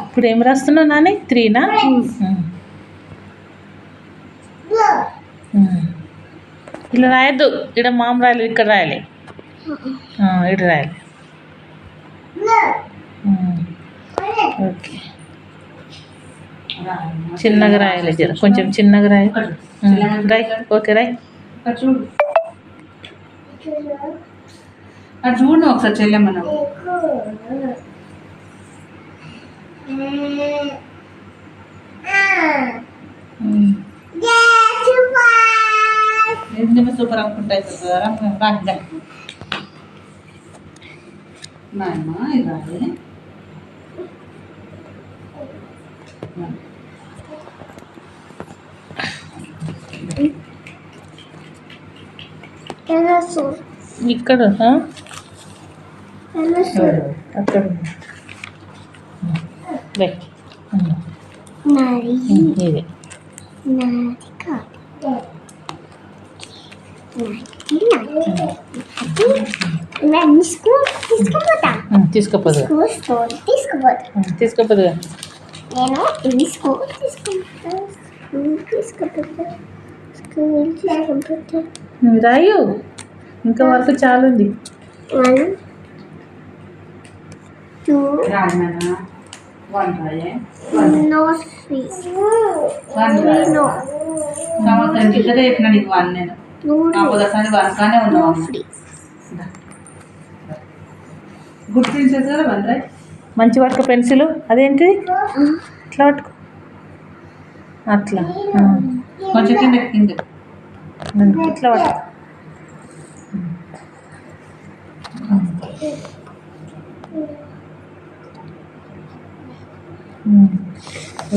ఇప్పుడు ఏం రాస్తున్నావు నాని? 3నా? ఇలా రాయద్దు. ఇక్కడ మామ రాయాలి, ఇక్కడ రాయాలి. ఇక్కడ రాయాలి. ఓకే, చిన్నగా రాయాలి, జర కొంచెం చిన్నగా రాయి. రాయ్. ఓకే, రాయ్. చూడు ఒకసారి చెల్లెమ్మను. సూపర్ అనుకుంటా నాయమ్మ ఇది రాలే. ఇక్కడ అక్కడ ఇది తీసుకోపోదు. రాయు, ఇంకా వర్క్ చాలా ఉంది. మంచి పట్టుకో పెన్సిల్. అదేంటి ఇట్లా పట్టుకో, అట్లా కొంచెం కింద కింద ఇట్లా పట్టుకో.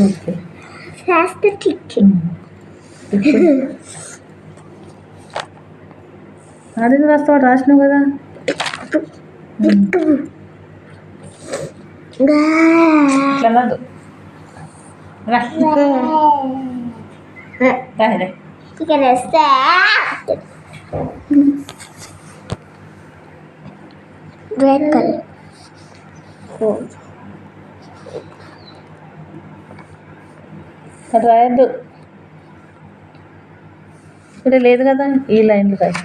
ఓకే, అడిగి రాస్తావు, రాసినావు కదా. ఇట్లా కాదు, red color. అక్కడ రాయద్దు, ఇక్కడ లేదు కదా. ఈ లైన్లు రాయి.